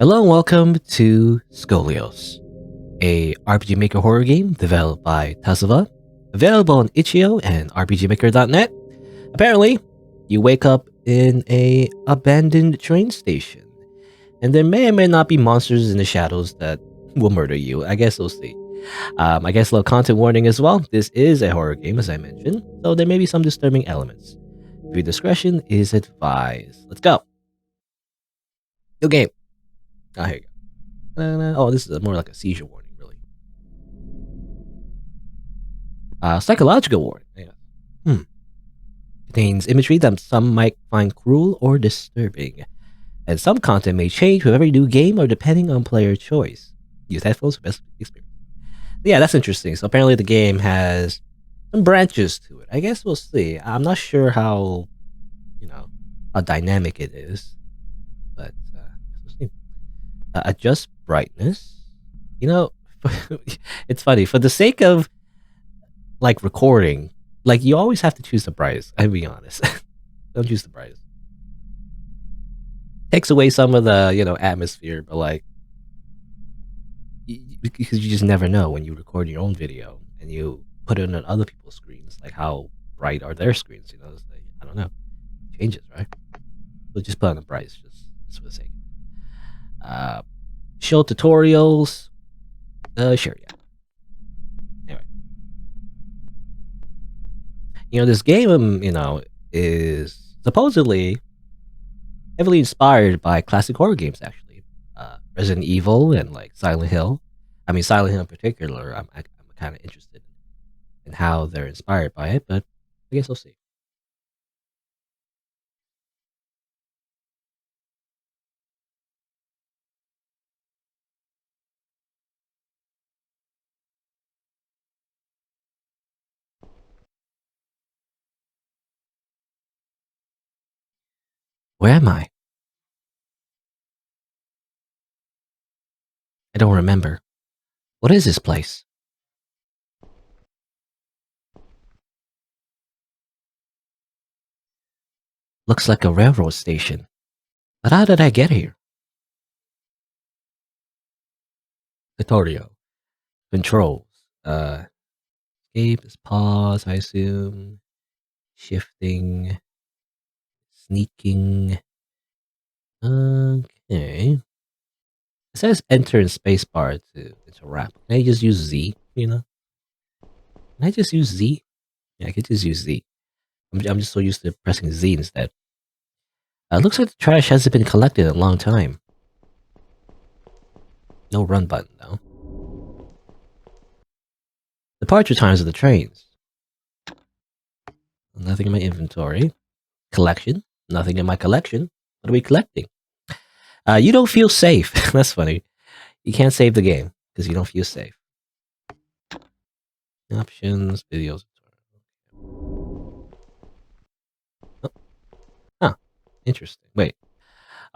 Hello and welcome to Skolios, a RPG Maker horror game developed by Tasuva, available on itch.io and rpgmaker.net. Apparently, you wake up in a abandoned train station, and there may or may not be monsters in the shadows that will murder you. I guess we'll see. I guess a little content warning as well. This is a horror game, as I mentioned, so there may be some disturbing elements. Viewer discretion is advised. Let's go. New game. Oh, here you go. Oh, this is more like a seizure warning, really. Psychological warning. Yeah. Contains imagery that some might find cruel or disturbing, and some content may change with every new game or depending on player choice. Use headphones for best experience. Yeah, that's interesting. So apparently the game has some branches to it. I guess we'll see. I'm not sure how, how dynamic it is, but we'll see. Adjust brightness. You know, it's funny. For the sake of like recording, like you always have to choose the brightest. I'll be honest. Don't choose the brightest. Takes away some of the atmosphere, but like because you just never know when you record your own video and you put it on other people's screens, like how bright are their screens? It's like, I don't know, it changes, right? We'll just put on the brightest, just for the sake. Show tutorials. Sure, yeah. Anyway, this game, is supposedly heavily inspired by classic horror games, actually. Resident Evil and like Silent Hill. I mean, Silent Hill in particular, I'm kind of interested in how they're inspired by it, but I guess we'll see. Where am I? I don't remember. What is this place? Looks like a railroad station. But how did I get here? Tutorial. Controls. Escape is pause, I assume. Shifting. Sneaking. Okay. It says enter in spacebar to interact. Can I just use Z, Can I just use Z? Yeah, I could just use Z. I'm just so used to pressing Z instead. Looks like the trash hasn't been collected in a long time. No run button, though. Departure times of the trains. Nothing in my inventory. Collection. Nothing in my collection. What are we collecting? You don't feel safe. That's funny. You can't save the game because you don't feel safe. Options, videos. Oh. Huh. Interesting. Wait.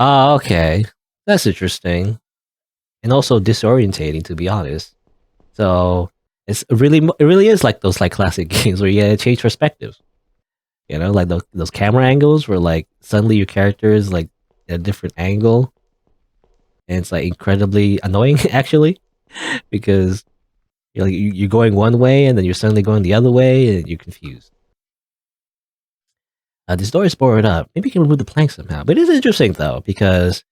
Okay. That's interesting. And also disorientating, to be honest. So it really is like those like classic games where you gotta change perspectives. Like those camera angles where like suddenly your character is like at a different angle, and it's like incredibly annoying actually, because you're going one way and then you're suddenly going the other way and you're confused. This door is boarded up. Maybe you can remove the plank somehow. But it is interesting though because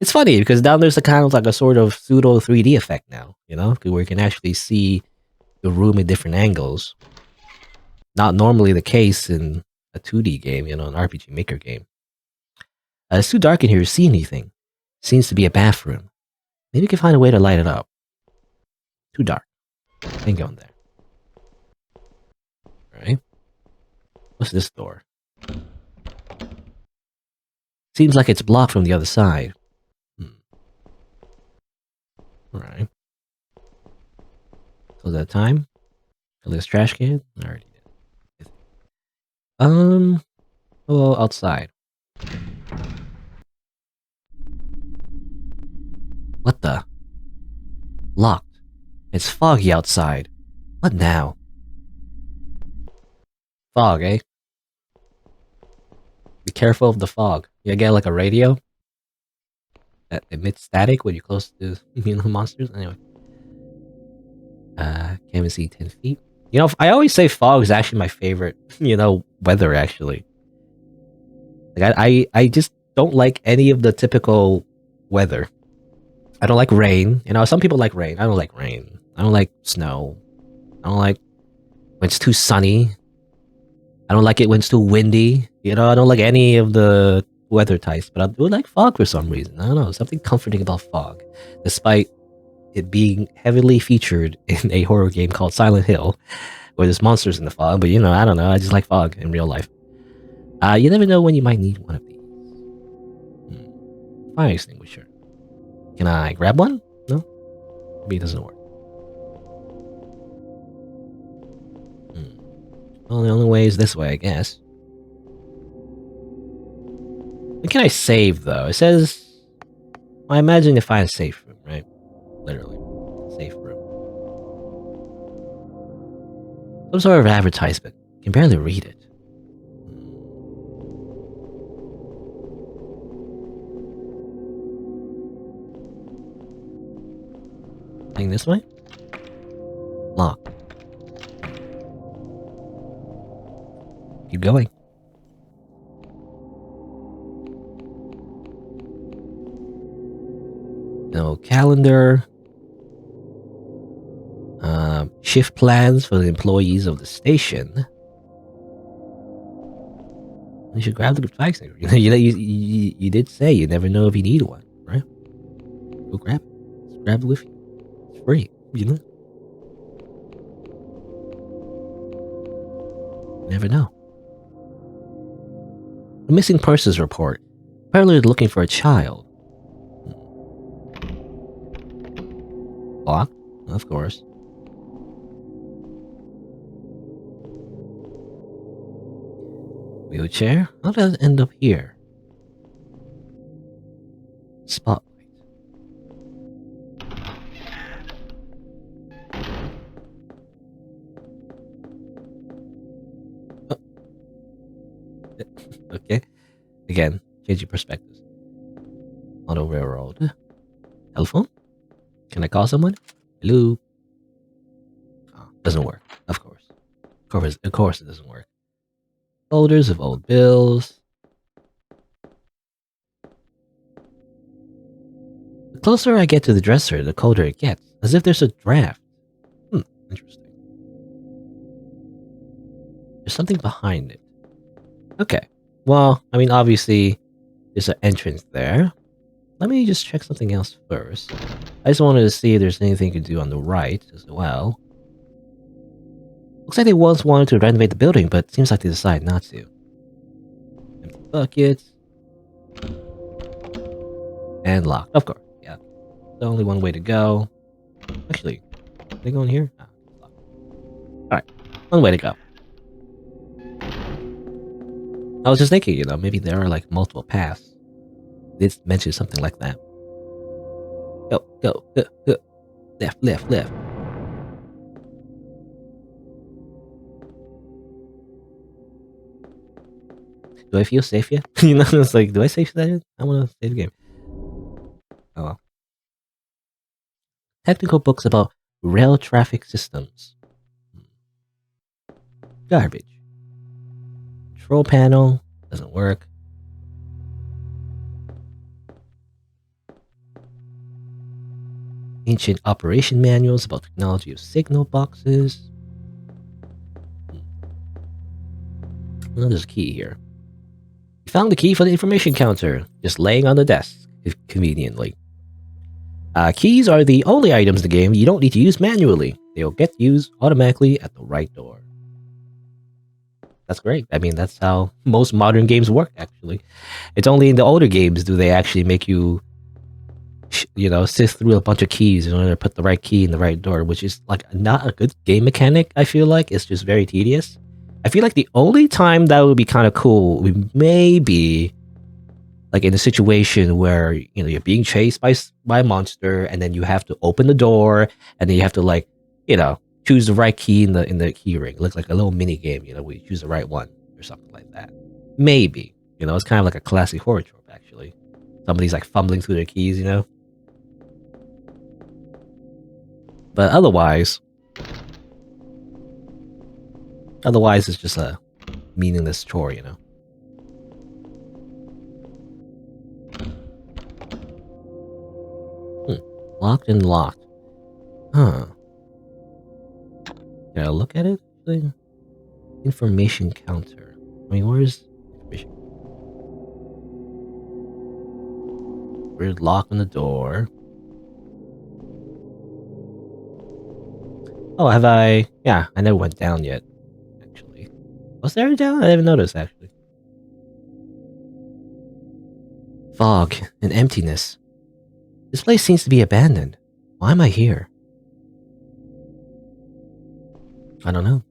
it's funny because now there's a kind of like a sort of pseudo 3D effect now, where you can actually see the room in different angles. Not normally the case in a 2D game, an RPG Maker game. It's too dark in here to see anything. Seems to be a bathroom. Maybe we can find a way to light it up. Too dark. Ain't going there. Alright. What's this door? Seems like it's blocked from the other side. Alright. So that time? Kill this trash can? I already did. Oh, outside. What the? Locked. It's foggy outside. What now? Fog, eh? Be careful of the fog. You get like a radio? that emits static when you're close to monsters. Anyway, can't even see 10 feet. I always say fog is actually my favorite. Weather actually. Like I just don't like any of the typical weather. I don't like rain. Some people like rain. I don't like rain. I don't like snow. I don't like when it's too sunny. I don't like it when it's too windy. I don't like any of the weather types, but I do like fog for some reason. I don't know, something comforting about fog, despite it being heavily featured in a horror game called Silent Hill, where there's monsters in the fog. But I don't know. I just like fog in real life. You never know when you might need one of these. Fire extinguisher. Can I grab one? No? Maybe it doesn't work. Well, the only way is this way, I guess. When can I save, though? It says... I imagine if I had a safe room, right? Literally. Safe room. Some sort of advertisement. I can barely read it. Going this way? Lock. Keep going. No calendar. Shift plans for the employees of the station. You should grab the fire extinguisher. You did say you never know if you need one, right? Go grab it. Just grab it with you. It's free, You never know. A missing persons report. Apparently they're looking for a child. Locked? Of course. Wheelchair? How does it end up here? Spotlight. Oh. Okay. Again, changing perspectives. Auto railroad. Telephone? Can I call someone? Hello? Oh, doesn't work. Of course. Of course it doesn't work. Folders of old bills. The closer I get to the dresser, the colder it gets, as if there's a draft. Interesting. There's something behind it. Okay. Well, obviously, there's an entrance there. Let me just check something else first. I just wanted to see if there's anything you can do on the right as well. Looks like they once wanted to renovate the building, but it seems like they decided not to. Empty buckets. And locked, of course, yeah. There's only one way to go. Actually, are they going here? Ah, locked. Alright, one way to go. I was just thinking, maybe there are like multiple paths. They mentioned something like that. Go. Left. Do I feel safe yet? It's like, do I save that yet? I want to save the game. Oh well. Technical books about rail traffic systems. Garbage. Control panel. Doesn't work. Ancient operation manuals about technology of signal boxes. Well, there's a key here. You found the key for the information counter, just laying on the desk, conveniently. Keys are the only items in the game you don't need to use manually. They'll get used automatically at the right door. That's great. That's how most modern games work, actually. It's only in the older games do they actually make you sift through a bunch of keys in order to put the right key in the right door, which is like not a good game mechanic. I feel like it's just very tedious. I feel like the only time that would be kind of cool would maybe like in a situation where you're being chased by a monster, and then you have to open the door, and then you have to choose the right key in the key ring. It looks like a little mini game, where you choose the right one or something like that. Maybe it's kind of like a classic horror trope, actually. Somebody's like fumbling through their keys, you know? But otherwise it's just a meaningless chore, you know? Locked and locked. Huh. Did I look at it? Information counter. I mean, where's information? Weird lock on the door. Oh, have I? Yeah, I never went down yet, actually. Was there a down? I didn't notice, actually. Fog and emptiness. This place seems to be abandoned. Why am I here? I don't know.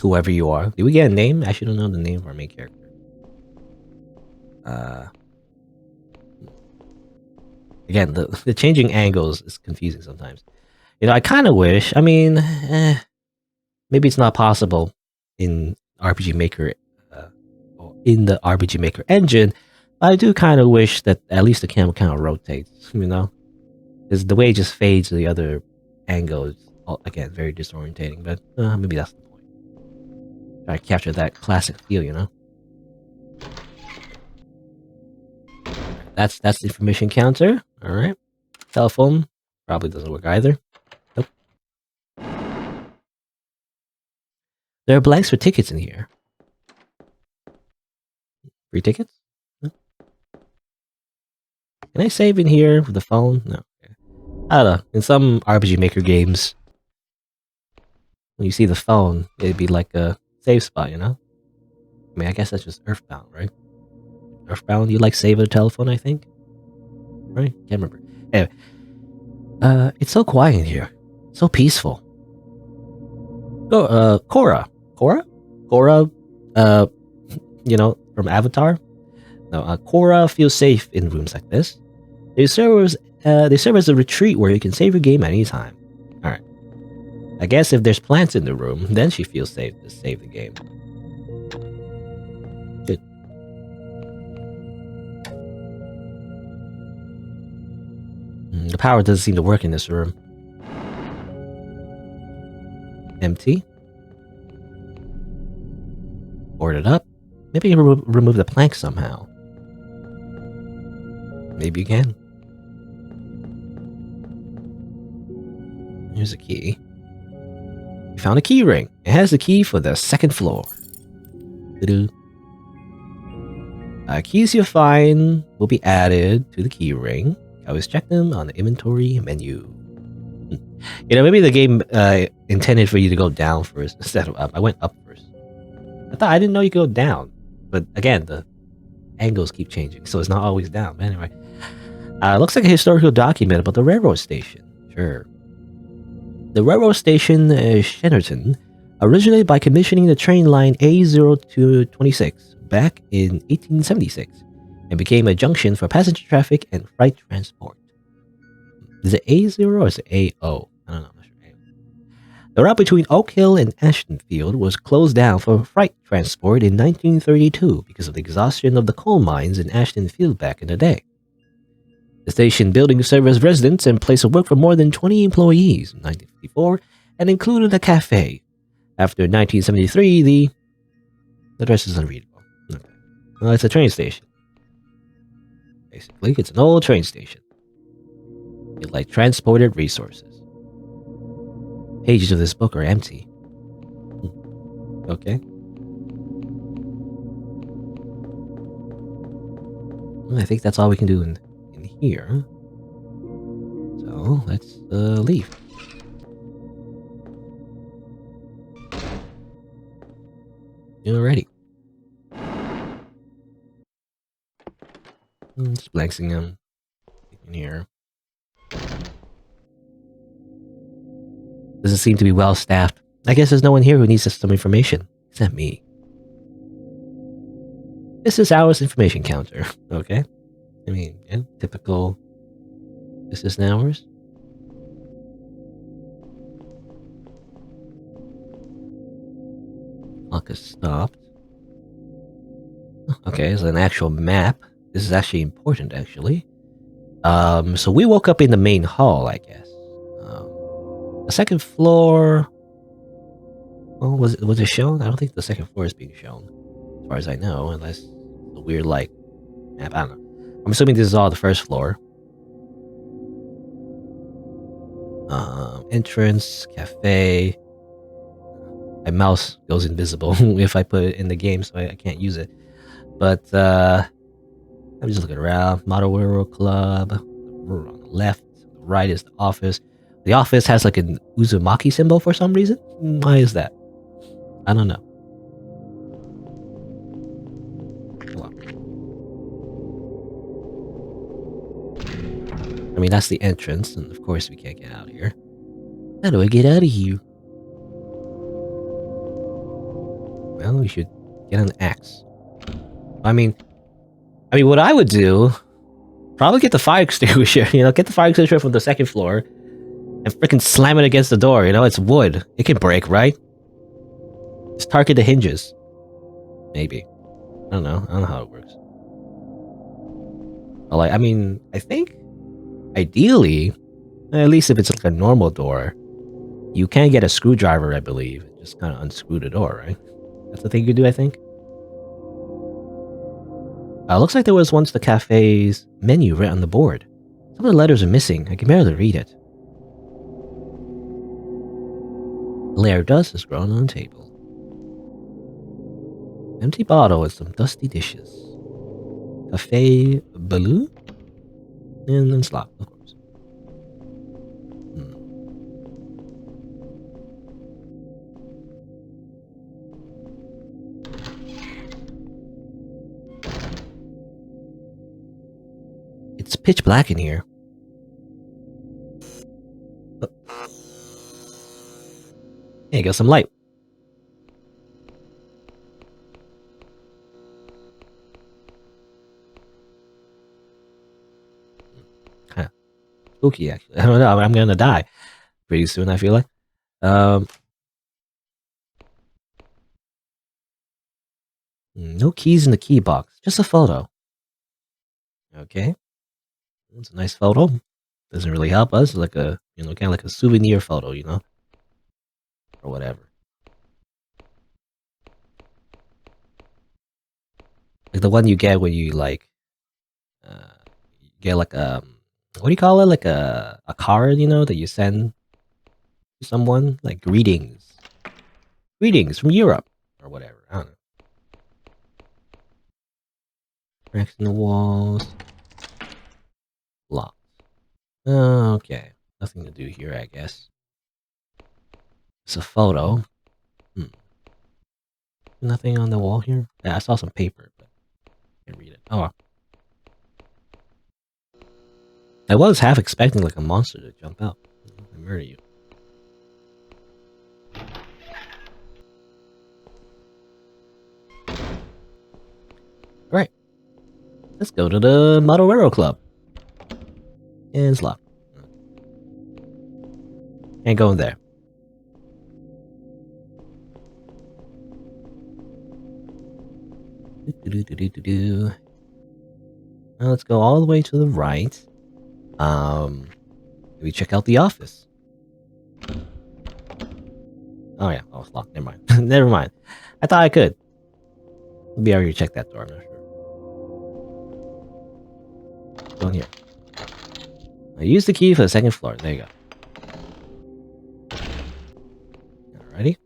Whoever you are. Did we get a name? I should know the name of our main character. Again, the changing angles is confusing sometimes. You know, I kind of wish, I mean, maybe it's not possible in RPG Maker, or in the RPG Maker engine, but I do kind of wish that at least the camera kind of rotates, you know? Because the way it just fades to the other angle is, again, very disorientating, but maybe that's the point. Try to capture that classic feel, you know? That's the information counter. Alright. Telephone probably doesn't work either. Nope. There are blanks for tickets in here. Free tickets? No. Can I save in here with the phone? No. Okay. I don't know. In some RPG Maker games, when you see the phone, it'd be like a save spot, you know? I mean, I guess that's just Earthbound, right? Earthbound, you like save a telephone, I think? Right? Can't remember. Anyway. It's so quiet in here. So peaceful. Oh, Cora. Cora? Cora, you know, from Avatar? No, Cora feels safe in rooms like this. They serve as a retreat where you can save your game at any time. Alright. I guess if there's plants in the room, then she feels safe to save the game. Good. The power doesn't seem to work in this room. Empty. Boarded up. Maybe you can remove the plank somehow. Maybe you can. Here's a key. You found a key ring. It has the key for the second floor. Keys you find will be added to the key ring. Always check them on the inventory menu. You know, maybe the game intended for you to go down first instead of up. I went up first. I didn't know you could go down. But again, the angles keep changing, so it's not always down. But anyway. Looks like a historical document about the railroad station. Sure. The railroad station, Shennerton, originated by commissioning the train line A0226 back in 1876 and became a junction for passenger traffic and freight transport. Is it A0 or is it AO? I don't know. I'm not sure. The route between Oak Hill and Ashtonfield was closed down for freight transport in 1932 because of the exhaustion of the coal mines in Ashtonfield back in the day. The station building served as residence and place of work for more than 20 employees in 1954 and included a cafe. After 1973, the address is unreadable. Okay. Well, it's a train station. Basically, it's an old train station. It like transported resources. Pages of this book are empty. Okay. Well, I think that's all we can do in here. So let's leave. Alrighty. Just blanking him in here. Doesn't seem to be well staffed. I guess there's no one here who needs some information. Except me. This is our information counter, okay? I mean, yeah, typical business hours. Clock has stopped. Okay, there's an actual map. This is actually important, actually. So we woke up in the main hall, I guess. The second floor. Well, was it shown? I don't think the second floor is being shown, as far as I know, unless the weird like map. I don't know. I'm assuming this is all the first floor. Entrance, cafe. My mouse goes invisible if I put it in the game, so I can't use it. But I'm just looking around. Model World Club. On the left, the right is the office. The office has like an Uzumaki symbol for some reason. Why is that? I don't know. I mean, that's the entrance, and of course we can't get out of here. How do I get out of here? Well, we should get an axe. I mean, what I would do, probably get the fire extinguisher, get the fire extinguisher from the second floor, and freaking slam it against the door, it's wood. It can break, right? Just target the hinges. Maybe. I don't know how it works. But like, I think, ideally, at least if it's like a normal door, you can get a screwdriver, I believe, and just kind of unscrew the door, right? That's the thing you do, I think. Looks like there was once the cafe's menu right on the board. Some of the letters are missing. I can barely read it. A layer of dust has grown on the table. Empty bottle with some dusty dishes. Cafe Baloo? And then slop, of course. It's pitch black in here. Hey, got some light. Kind of spooky, actually. I don't know. I'm gonna die pretty soon, I feel like. No keys in the key box. Just a photo. Okay. It's a nice photo. Doesn't really help us. Like a, kind of like a souvenir photo, or whatever. Like the one you get when you like, get like a, what do you call it? Like a card, that you send to someone, like greetings from Europe or whatever. I don't know. Cracks in the walls. Locked. Oh, okay. Nothing to do here, I guess. It's a photo. Nothing on the wall here? Yeah, I saw some paper, but I can't read it. Oh well. I was half expecting like a monster to jump out and murder you. Alright. Let's go to the Model Club. And it's locked. Can't go in there. Now let's go all the way to the right. Maybe check out the office. Oh yeah, oh, it's locked. Never mind. Never mind. I thought I could. Maybe I already checked that door. I'm not sure. Go in here. I used the key for the second floor. There you go. Alrighty.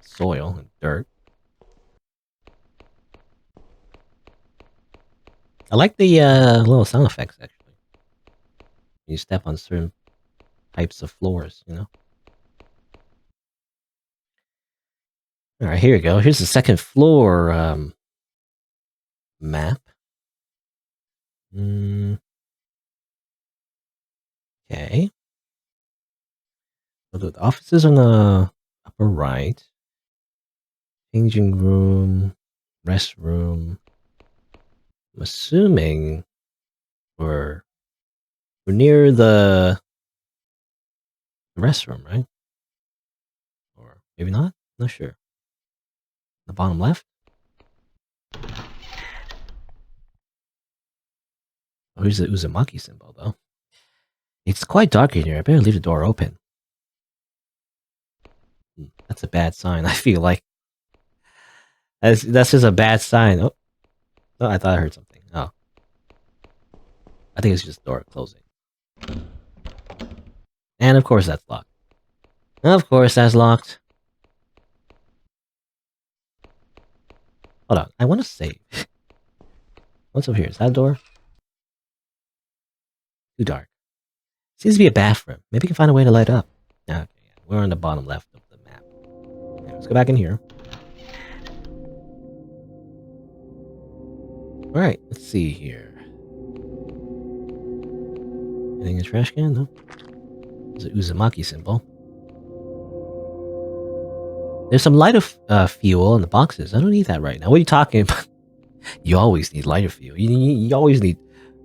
Soil and dirt. I like the little sound effects, actually. You step on certain types of floors, Alright, here we go. Here's the second floor map. Okay. So the offices on the upper right. Changing room. Restroom. I'm assuming we're near the restroom, right? Or maybe not? Not sure. The bottom left? Oh, here's the Uzumaki symbol, though. It's quite dark in here. I better leave the door open. That's a bad sign, I feel like. That's just a bad sign. Oh, I thought I heard something. Oh. I think it's just the door closing. And of course that's locked. Of course that's locked. Hold on, I want to save. What's over here? Is that a door? Too dark. Seems to be a bathroom. Maybe we can find a way to light up. Okay, yeah. We're on the bottom left of the map. Okay, let's go back in here. Alright, let's see here. Anything in the trash can? No. There's an Uzumaki symbol. There's some lighter fuel in the boxes. I don't need that right now. What are you talking about? You always need lighter fuel. You always need,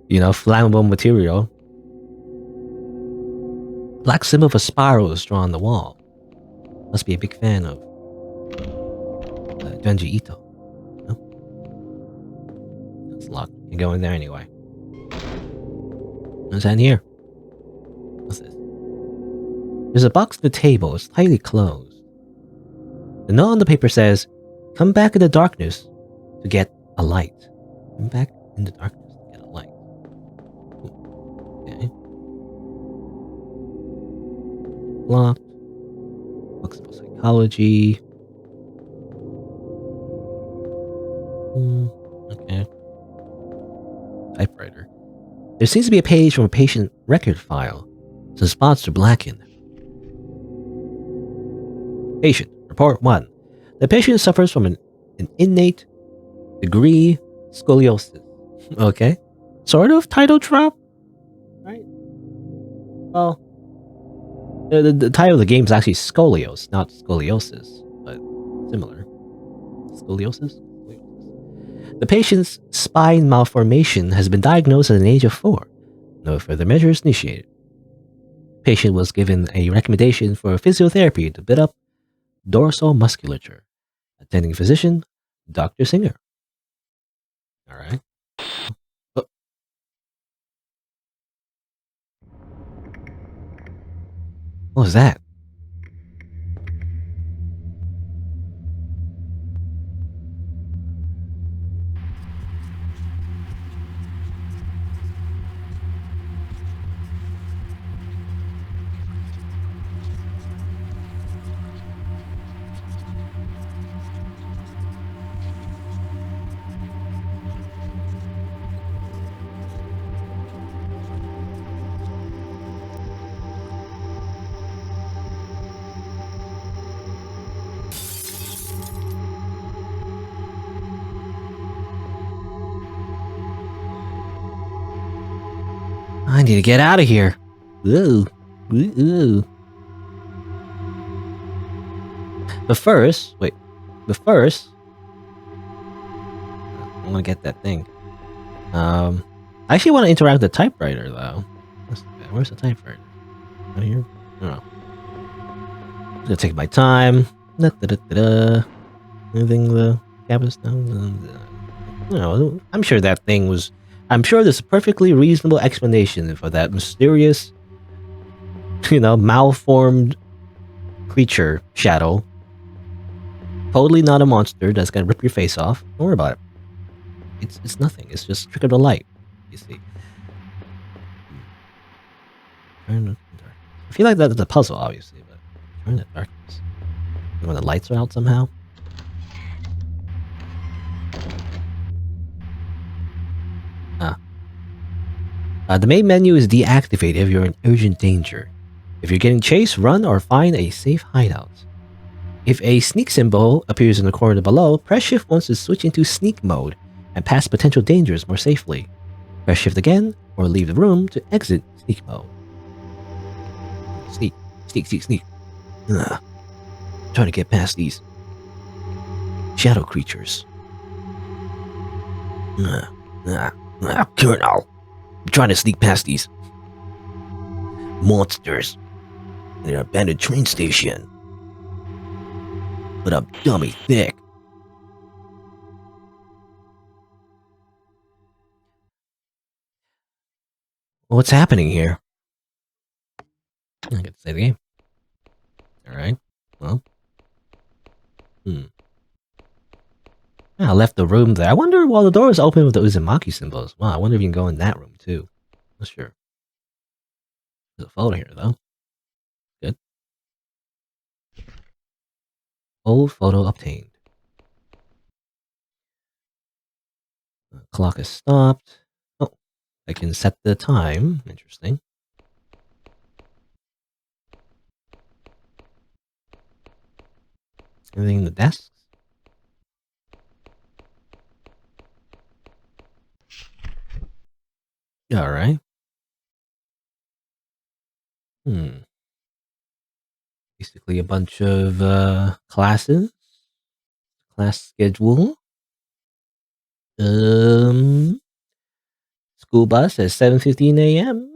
flammable material. Black symbol of a spiral is drawn on the wall. Must be a big fan of Junji Ito. No? It's locked. Can't go in there anyway. What's that in here? What's this? There's a box on the table. It's tightly closed. The note on the paper says, "Come back in the darkness to get a light." Come back in the darkness to get a light. Okay. Locked. Books about psychology. Okay. Typewriter. There seems to be a page from a patient record file. Some spots are blackened. Patient. Report 1. The patient suffers from an innate degree scoliosis. Okay. Sort of title drop? Right? Well, the title of the game is actually Skolios, not scoliosis, but similar. Scoliosis? The patient's spine malformation has been diagnosed at an age of 4. No further measures initiated. Patient was given a recommendation for physiotherapy to build up dorsal musculature. Attending physician, Dr. Singer. Alright. Oh. What was that? I need to get out of here. Ooh. Ooh. But first, I want to get that thing. I actually want to interact with the typewriter, though. Where's the typewriter? Right here? Oh. I'm gonna take my time. Moving the cabinet down. I'm sure that thing was. I'm sure there's a perfectly reasonable explanation for that mysterious, malformed creature shadow. Totally not a monster that's gonna rip your face off. Don't worry about it. It's nothing. It's just a trick of the light. You see. I feel like that's a puzzle, obviously, but turn the darkness. When the lights are out somehow. The main menu is deactivated if you're in urgent danger. If you're getting chased, run or find a safe hideout. If a sneak symbol appears in the corner below, press shift once to switch into sneak mode and pass potential dangers more safely. Press shift again or leave the room to exit sneak mode. Sneak. Trying to get past these shadow creatures. Colonel. I'm trying to sneak past these monsters in an abandoned train station. But I'm dummy thick. What's happening here? I get to save the game. Alright. Well. Yeah, I left the room there. I wonder while the door is open with the Uzumaki symbols. Wow, I wonder if you can go in that room too. Not sure. There's a photo here though. Good. Old photo obtained. Clock is stopped. Oh, I can set the time. Interesting. Anything in the desks? Alright. Basically a bunch of classes. Class schedule. School bus at 7:15 a.m.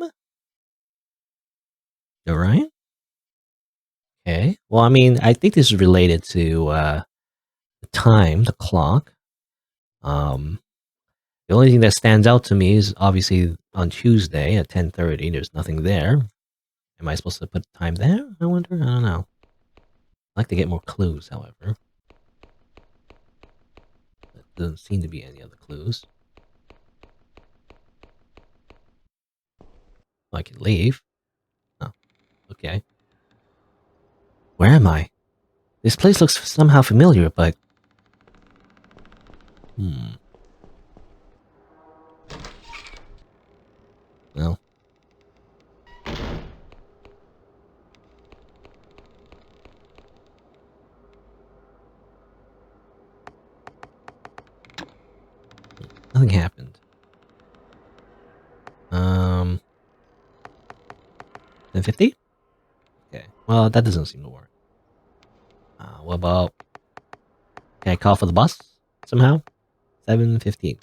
Alright. Okay. Well, I mean, I think this is related to the time, the clock. The only thing that stands out to me is obviously on Tuesday at 10:30. There's nothing there. Am I supposed to put time there? I wonder. I don't know. I'd like to get more clues, however. There doesn't seem to be any other clues. I can leave. Oh, okay. Where am I? This place looks somehow familiar, but... Well... Nothing happened. 10:50? Okay. Well, that doesn't seem to work. What about... Can I call for the bus? Somehow? 7:15.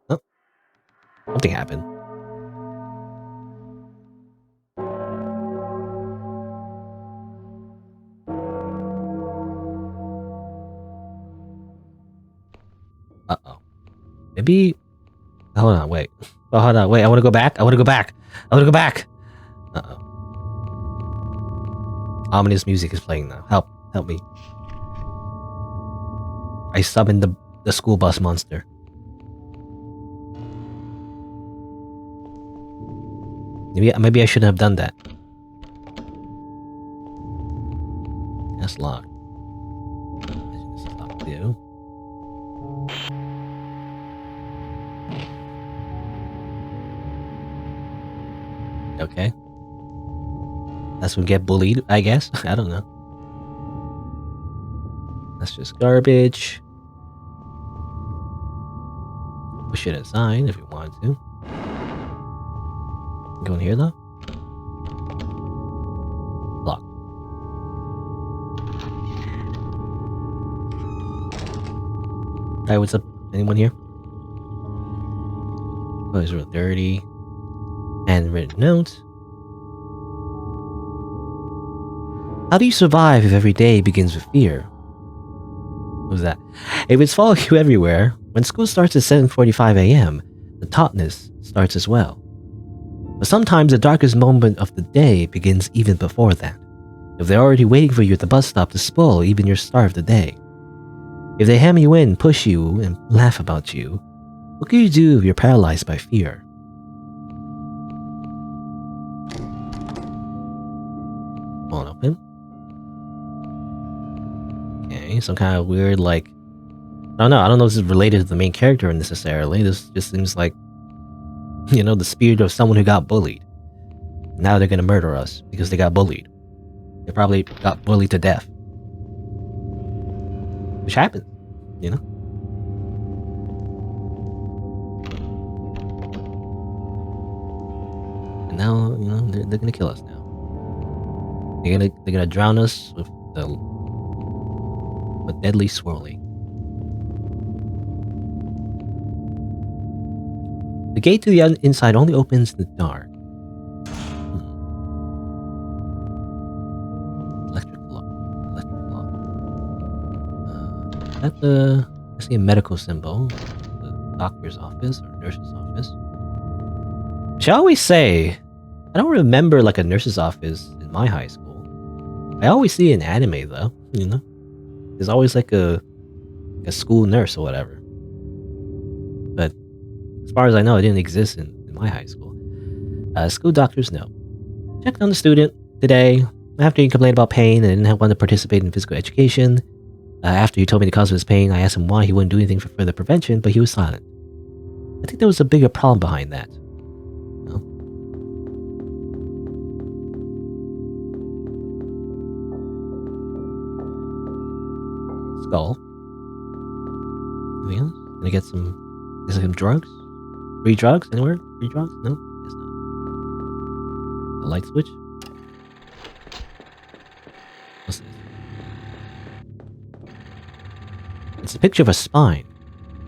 Oh. Something happened. Uh-oh. Maybe... Hold on, wait. Oh, hold on, wait, I wanna go back? I wanna go back! I wanna go back! Uh-oh. Ominous music is playing now. Help. Help me. I summoned the school bus monster. Maybe I shouldn't have done that. That's locked. This is locked too. Okay. That's when get bullied, I guess. I don't know. That's just garbage. Push it aside if you want to. Go in here though? Locked. Alright, what's up? Anyone here? Oh, it's real dirty. Handwritten notes. How do you survive if every day begins with fear? What was that? If it's following you everywhere, when school starts at 7:45 a.m., the tautness starts as well. But sometimes the darkest moment of the day begins even before that. If they're already waiting for you at the bus stop to spoil even your start of the day. If they hem you in, push you, and laugh about you, what can you do if you're paralyzed by fear? Won't open. Okay, some kind of weird, like... I don't know if this is related to the main character necessarily. This just seems like, you know, the spirit of someone who got bullied. Now they're gonna murder us because they got bullied. They probably got bullied to death. Which happens, you know? And now, you know, they're gonna kill us now. They're gonna drown us with deadly swirling. The gate to the inside only opens in the dark. Electric lock. That's I see a medical symbol. The doctor's office or nurse's office. She always say, I don't remember like a nurse's office in my high school. I always see an anime though, you know? There's always like a school nurse or whatever. But as far as I know, it didn't exist in my high school. School doctors, no. Checked on the student today after he complained about pain and didn't want to participate in physical education. After he told me the cause of his pain, I asked him why he wouldn't do anything for further prevention, but he was silent. I think there was a bigger problem behind that. No? Skull. Anything else? Can I get some drugs? Free drugs? Anywhere? Free drugs? No? Guess not. A light switch? What's this? It's a picture of a spine.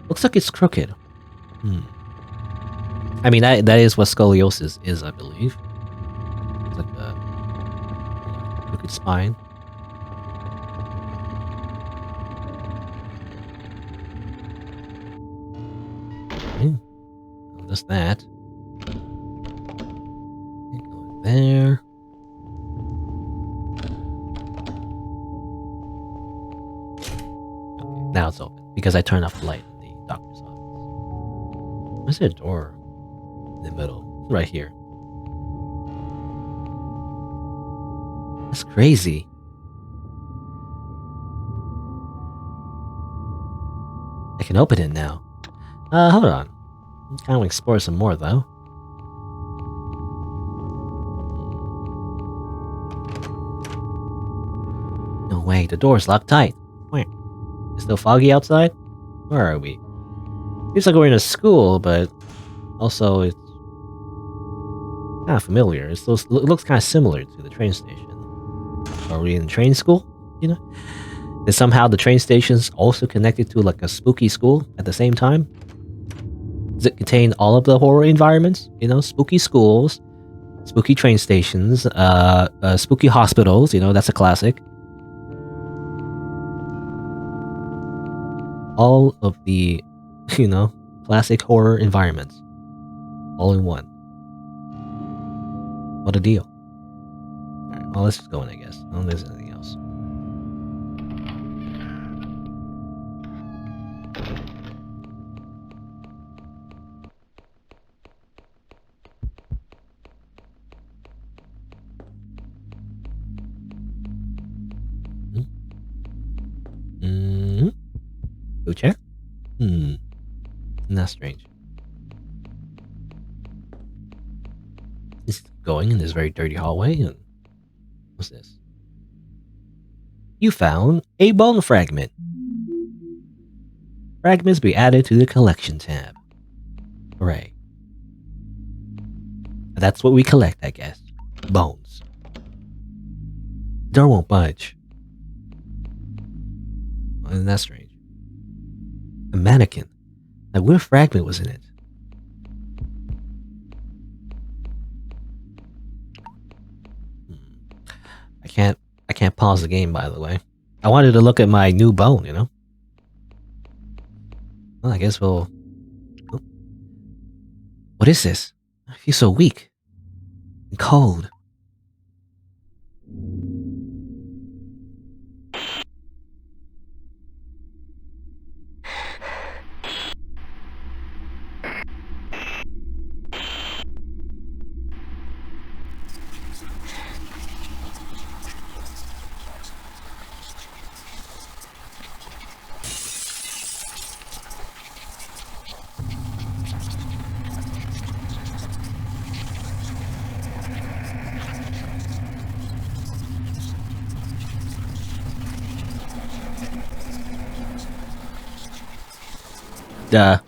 Looks like it's crooked. I mean, that is what scoliosis is, I believe. It's like a crooked spine. Okay. Well, that's that. Okay, go there. Okay, now it's open because I turned off the light in the doctor's office. Where's there a door in the middle? Right here. That's crazy. I can open it now. Hold on. I kind of want to explore some more, though. No way, the door's locked tight. Wait, it's still foggy outside? Where are we? Seems like we're in a school, but also it's kind of familiar. It looks kind of similar to the train station. Are we in train school? You know? Is somehow the train station's also connected to like a spooky school at the same time? Does it contain all of the horror environments? You know, spooky schools, spooky train stations, spooky hospitals, you know, that's a classic. All of the, you know, classic horror environments. All in one. What a deal. Alright, well, let's just go in, I guess. I don't think there's anything else. Go check? That's strange. It's going in this very dirty hallway, and what's this? You found a bone fragment. Fragments be added to the collection tab. Hooray. That's what we collect, I guess. Bones. Door won't budge. Isn't that strange? A mannequin. Like, what fragment was in it? I can't pause the game, by the way. I wanted to look at my new bone, you know? Well, I guess we'll... Oh. What is this? I feel so weak. And cold.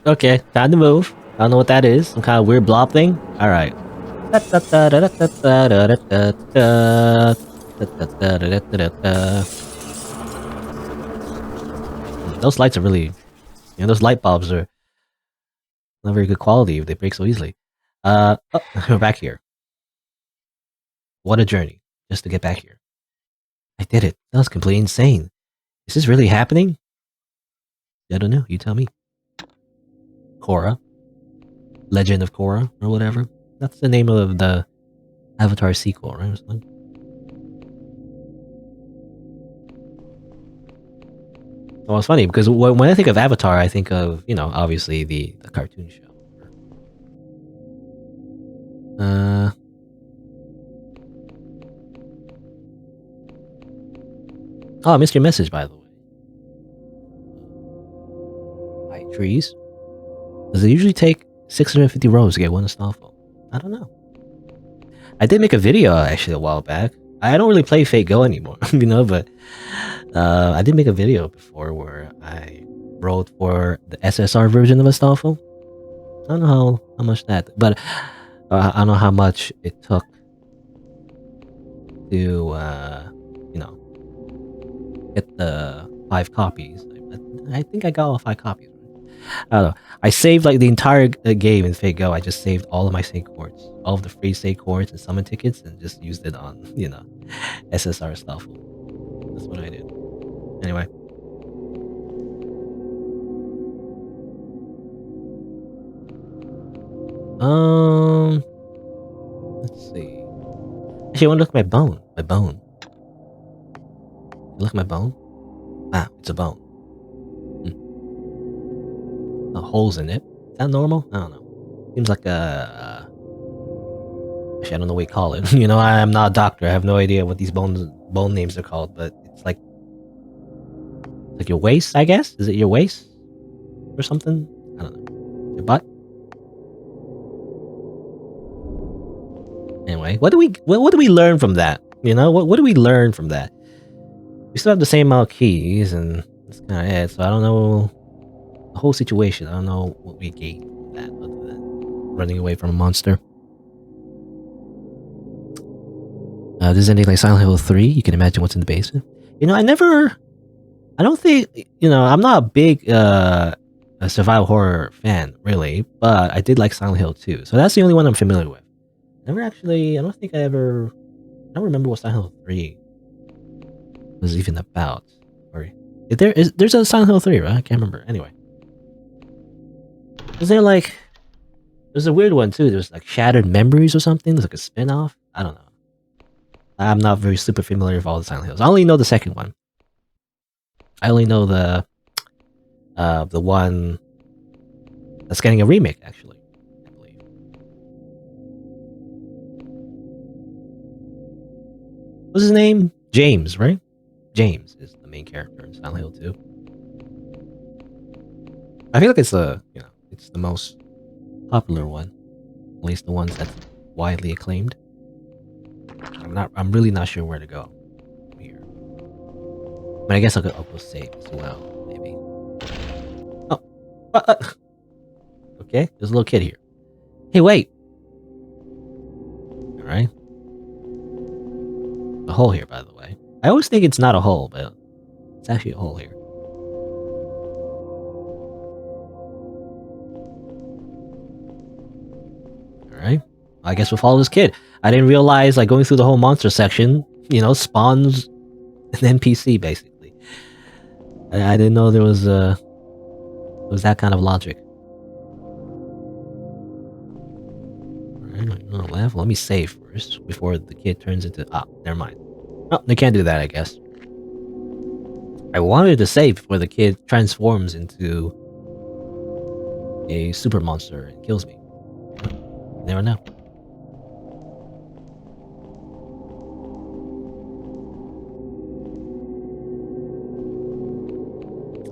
Okay, time to move. I don't know what that is. Some kind of weird blob thing? Alright. Those lights are really... You know, those light bulbs are not very good quality if they break so easily. Oh, we're back here. What a journey, just to get back here. I did it. That was completely insane. Is this really happening? I don't know. You tell me. Cora. Legend of Cora, or whatever. That's the name of the Avatar sequel, right? Well, it's funny because when I think of Avatar, I think of, obviously the cartoon show. Oh, I missed your message, by the way. White trees. Does it usually take 650 rows to get one Astolfo? I don't know. I did make a video actually a while back. I don't really play Fate Go anymore, but I did make a video before where I wrote for the SSR version of Astolfo. I don't know how much that, but I don't know how much it took to, get the 5 copies. I think I got all 5 copies. I don't know. I saved like the entire game in Fate Go. I just saved all of my save courts, all of the free save courts and summon tickets, and just used it on, SSR stuff. That's what I did. Anyway. Let's see. Actually, I want to look at my bone. My bone. Look at my bone. Ah, it's a bone. Holes in it. Is that normal? I don't know. Seems like a. Actually, I don't know what you call it. I'm not a doctor. I have no idea what these bone names are called, but it's like your waist, I guess. Is it your waist or something? I don't know. Your butt. Anyway, what do we learn from that? What do we learn from that? We still have the same amount of keys, and that's kind of it. So I don't know the whole situation. I don't know what we gained from that other than running away from a monster. This is ending like Silent Hill 3. You can imagine what's in the basement. I don't think, I'm not a big a survival horror fan, really, but I did like Silent Hill 2. So that's the only one I'm familiar with. I don't remember what Silent Hill 3 was even about. Or there's a Silent Hill 3, right? I can't remember. Anyway. There's a weird one too. There's like Shattered Memories or something. There's like a spin-off. I don't know. I'm not very super familiar with all the Silent Hills. I only know the second one. I only know the one that's getting a remake, actually, I believe. What's his name? James, right? James is the main character in Silent Hill 2. I feel like it's it's the most popular one. At least the ones that's widely acclaimed. I'm really not sure where to go from here. But I guess I'll go save as well, maybe. Oh. Okay, there's a little kid here. Hey, wait! Alright. A hole here, by the way. I always think it's not a hole, but it's actually a hole here. Alright. I guess we'll follow this kid. I didn't realize, like, going through the whole monster section, spawns an NPC, basically. I didn't know there was that kind of logic. Alright, left. Let me save first, before the kid turns into... Ah, never mind. Oh, they can't do that, I guess. I wanted to save before the kid transforms into a super monster and kills me. Never know.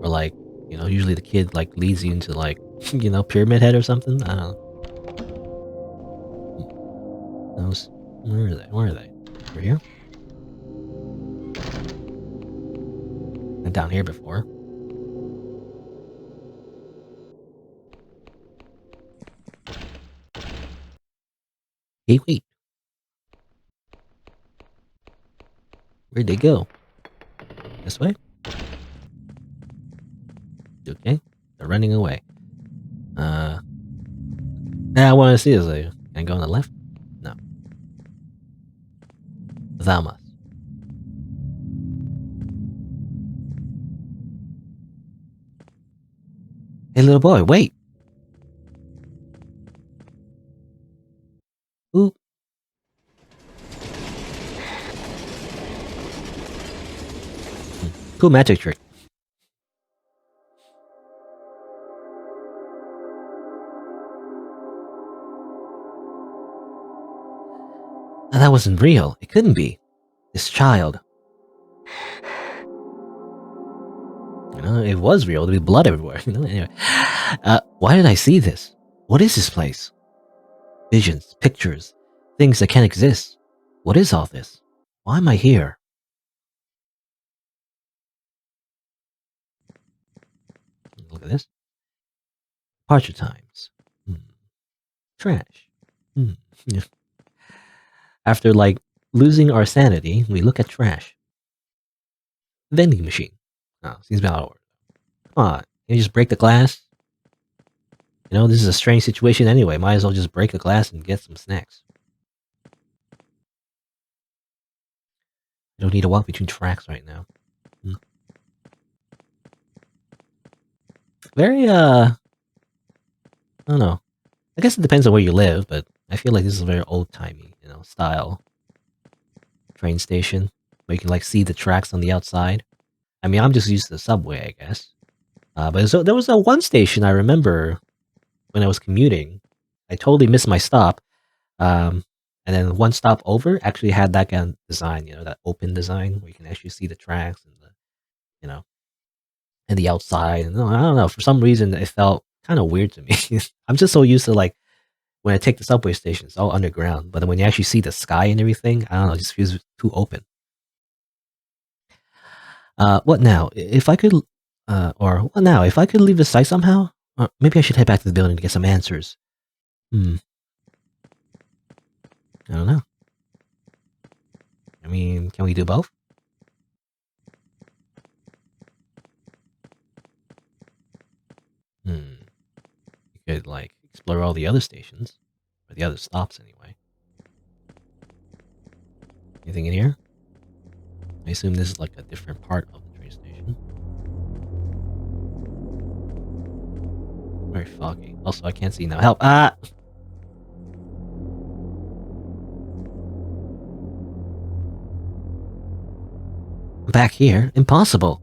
Or like, usually the kid like leads you into like, Pyramid Head or something. I don't know. Where are they? Where are they? Over here? Been down here before. Hey, wait. Where'd they go? This way? Okay. They're running away. I want to see is can I go on the left? No. Thou must. Hey, little boy, wait. cool magic trick. That wasn't real. It couldn't be. This child. It was real. There'd be blood everywhere. Anyway. Why did I see this? What is this place? Visions, pictures, things that can't exist. What is all this? Why am I here? Look at this. Departure times. Trash. Yeah. After, losing our sanity, we look at trash. Vending machine. Oh, seems about out of order. Come on, can you just break the glass? This is a strange situation anyway. Might as well just break a glass and get some snacks. I don't need to walk between tracks right now. Very, I don't know. I guess it depends on where you live, but I feel like this is a very old-timey, style train station where you can, see the tracks on the outside. I mean, I'm just used to the subway, I guess. But so there was one station I remember when I was commuting. I totally missed my stop. And then one stop over actually had that kind of design, that open design where you can actually see the tracks and and the outside. And I don't know, for some reason it felt kind of weird to me. I'm just so used to when I take the subway station, it's all underground. But then when you actually see the sky and everything, I don't know, it just feels too open. What now? If I could, or what now? If I could leave the site somehow, maybe I should head back to the building to get some answers. I don't know. I mean, can we do both? You could, explore all the other stations. Or the other stops, anyway. Anything in here? I assume this is, a different part of the train station. Very foggy. Also, I can't see now. Help! Ah! Back here? Impossible!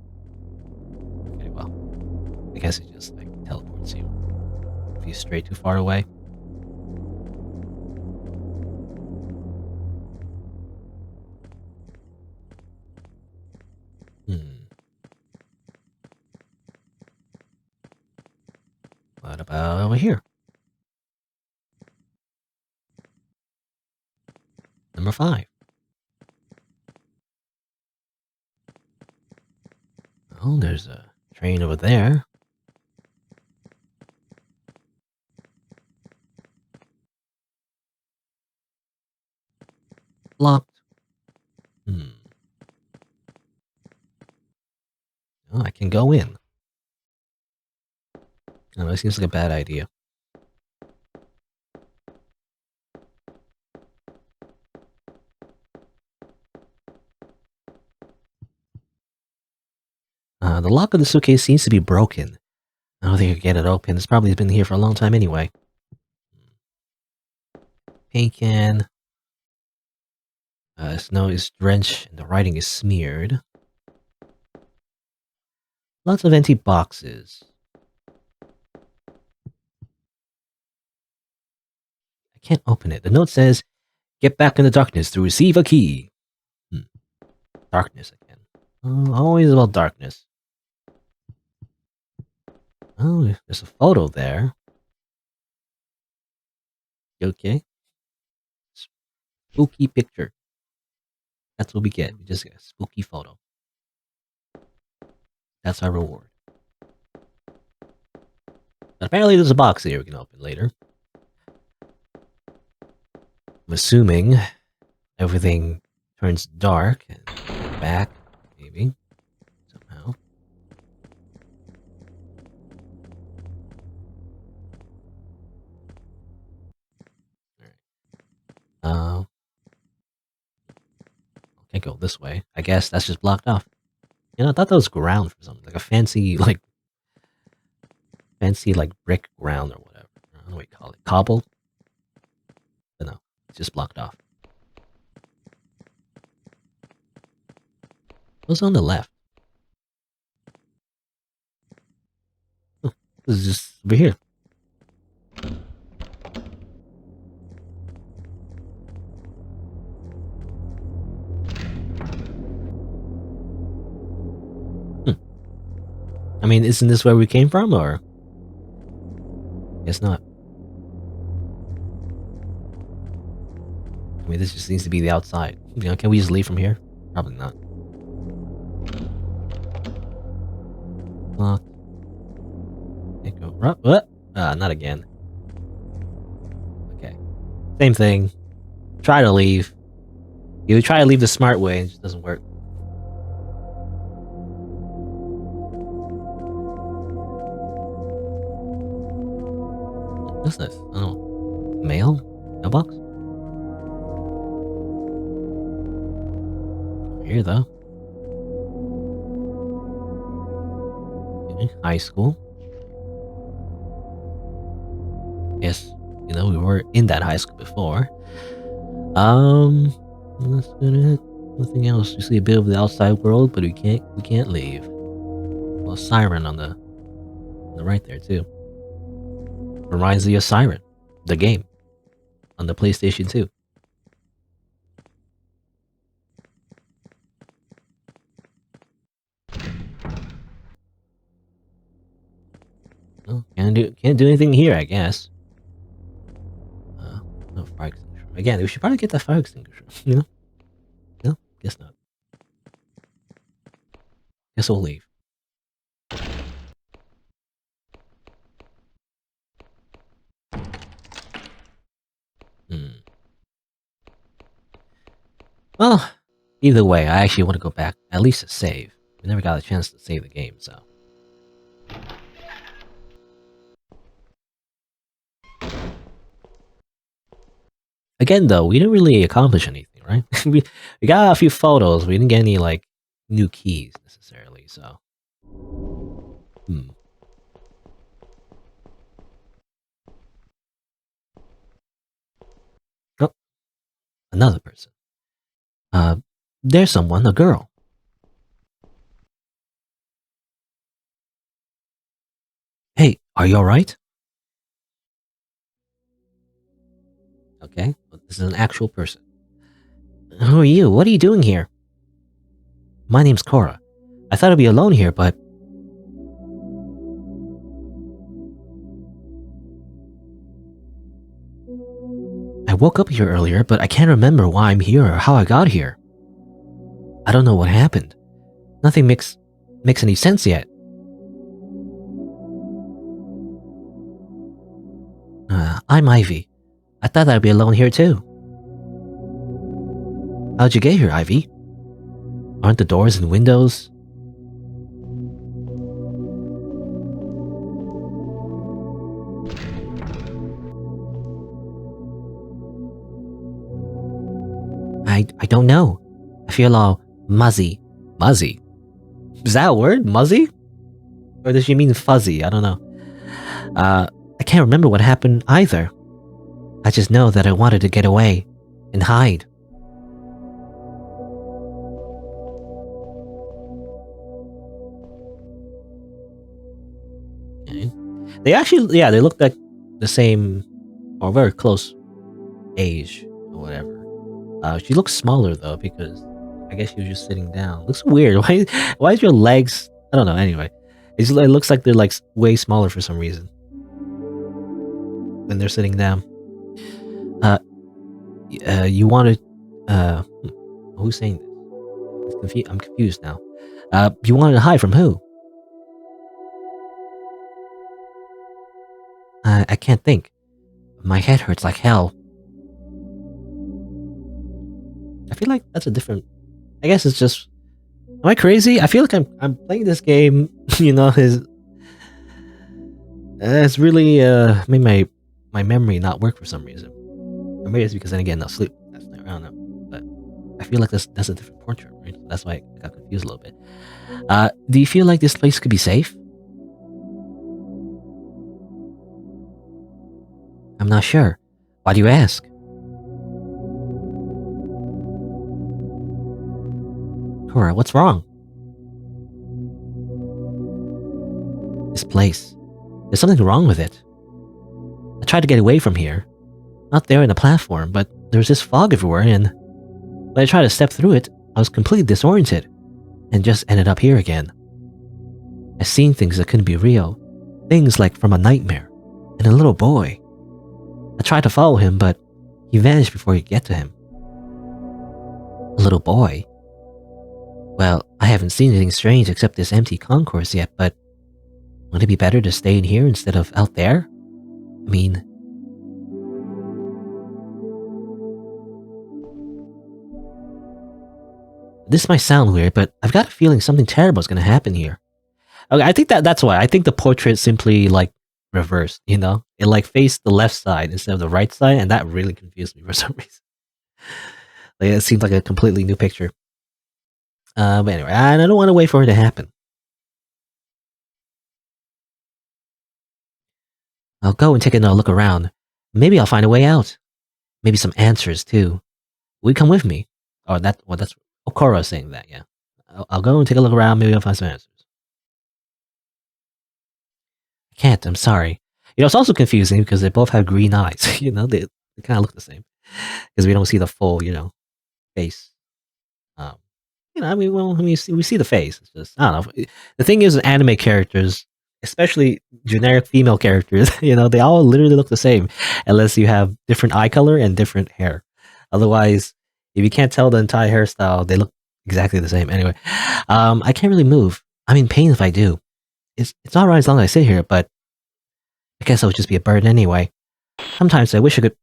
Okay, well. I guess it just, teleports you. If you stray too far away. What about over here? Number 5. Oh, there's a train over there. Locked. Oh, I can go in. Oh, that seems like a bad idea. The lock of the suitcase seems to be broken. I don't think I can get it open. It's probably been here for a long time anyway. Paint can. Snow is drenched and the writing is smeared. Lots of empty boxes. I can't open it. The note says, "Get back in the darkness to receive a key." Darkness again. Oh, always about darkness. Oh, there's a photo there. Okay. Spooky picture. That's what we get. We just get a spooky photo. That's our reward. But apparently there's a box here we can open later. I'm assuming everything turns dark and back, maybe, somehow. Alright. Can't go this way. I guess that's just blocked off. I thought that was ground for something. Like a fancy, brick ground or whatever. I don't know what you call it. Cobble? But no, it's just blocked off. What's on the left? This is just over here. I mean, isn't this where we came from, or? Guess not. I mean, this just needs to be the outside. You know, can we just leave from here? Probably not. Locked. Can't go. What? Not again. Okay. Same thing. Try to leave. You try to leave the smart way, and it just doesn't work. What's this? Oh. Mail? Mailbox? Over here, though. Okay. High school. Yes. You know, we were in that high school before. That's it. Nothing else. You see a bit of the outside world, but we can't leave. Well, Siren on the right there too. Reminds me of Siren, the game, on the PlayStation 2. Oh, can't do anything here, I guess. No fire extinguisher. Again, we should probably get that fire extinguisher. You know? No, guess not. Guess we'll leave. Well, either way, I actually want to go back, at least to save. We never got a chance to save the game, so. Again, though, we didn't really accomplish anything, right? we got a few photos, we didn't get any, like, new keys, necessarily, so. Oh, another person. There's someone, a girl. Hey, are you alright? Okay, well, this is an actual person. Who are you? What are you doing here? My name's Cora. I thought I'd be alone here, but... I woke up here earlier, but I can't remember why I'm here or how I got here. I don't know what happened. Nothing makes any sense yet. I'm Ivy. I thought I'd be alone here too. How'd you get here, Ivy? Aren't the doors and windows? I don't know. I feel all muzzy. Muzzy? Is that a word? Muzzy? Or does she mean fuzzy? I don't know. I can't remember what happened either. I just know that I wanted to get away and hide. Okay. They actually, yeah, they look like the same or very close age or whatever. She looks smaller though because I guess she was just sitting down. Looks weird. Why is your legs? I don't know. Anyway, it looks like they're like way smaller for some reason when they're sitting down. You wanted. Who's saying this? I'm confused now. You wanted to hide from who? I can't think. My head hurts like hell. I feel like that's a different. I guess it's just. Am I crazy? I feel like I'm playing this game. You know, it's really made my memory not work for some reason. Or maybe it's because then again, no sleep. That's not, I don't know. But I feel like that's a different portrait, right? That's why I got confused a little bit. Do you feel like this place could be safe? I'm not sure. Why do you ask? Cora, what's wrong? This place. There's something wrong with it. I tried to get away from here. Not there in the platform, but there's this fog everywhere, and when I tried to step through it, I was completely disoriented, and just ended up here again. I've seen things that couldn't be real. Things like from a nightmare, and a little boy. I tried to follow him, but he vanished before you get to him. A little boy? Well, I haven't seen anything strange except this empty concourse yet, but wouldn't it be better to stay in here instead of out there? I mean... This might sound weird, but I've got a feeling something terrible is going to happen here. Okay, I think that's why. I think the portrait simply, like, reversed, you know? It, like, faced the left side instead of the right side, and that really confused me for some reason. Like, it seemed like a completely new picture. But anyway, I don't want to wait for it to happen. I'll go and take another look around. Maybe I'll find a way out. Maybe some answers, too. Will you come with me? Oh, that's... Oh, Cora saying that, yeah. I'll go and take a look around. Maybe I'll find some answers. I can't, I'm sorry. You know, it's also confusing because they both have green eyes. You know, they kind of look the same. Because we don't see the full, you know, face. You know, I mean, well, we see the face. It's just, I don't know. The thing is, anime characters, especially generic female characters, you know, they all literally look the same. Unless you have different eye color and different hair. Otherwise, if you can't tell the entire hairstyle, they look exactly the same. Anyway, I can't really move. I'm in pain if I do. It's alright as long as I sit here, but I guess I'll just be a burden anyway. Sometimes I wish I could...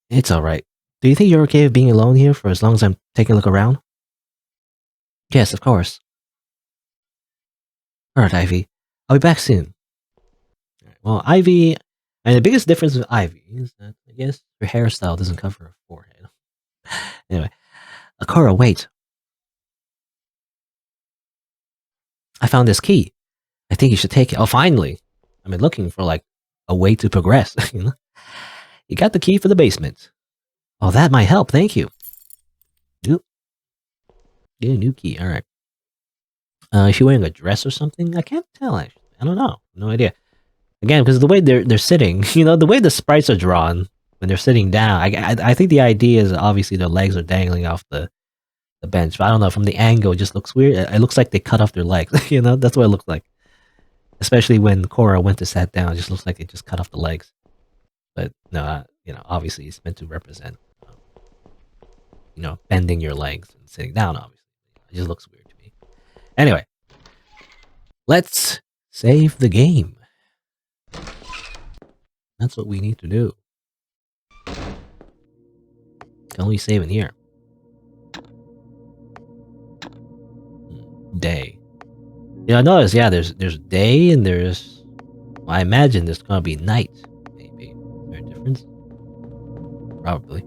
It's alright. Do you think you're okay with being alone here for as long as I'm taking a look around? Yes, of course. Alright, Ivy. I'll be back soon. Well, Ivy... And the biggest difference with Ivy is that, I guess, her hairstyle doesn't cover her forehead. Anyway. Cora, wait. I found this key. I think you should take it. Oh, finally. I've been looking for, like, a way to progress, you know? You got the key for the basement. Oh, that might help, thank you. Nope. Get a new key, alright. Is she wearing a dress or something? I can't tell, actually. I don't know. No idea. Again, because the way they're sitting, you know, the way the sprites are drawn when they're sitting down, I think the idea is obviously their legs are dangling off the bench. But I don't know, from the angle, it just looks weird. It looks like they cut off their legs, you know? That's what it looks like. Especially when Cora went to sit down, it just looks like they just cut off the legs. But, no, you know, obviously it's meant to represent, you know, bending your legs and sitting down, obviously. It just looks weird to me. Anyway. Let's save the game. That's what we need to do. Can only save in here. Day. Yeah, I noticed, yeah, there's day and there's... Well, I imagine there's gonna be night, maybe. Is there a difference? Probably.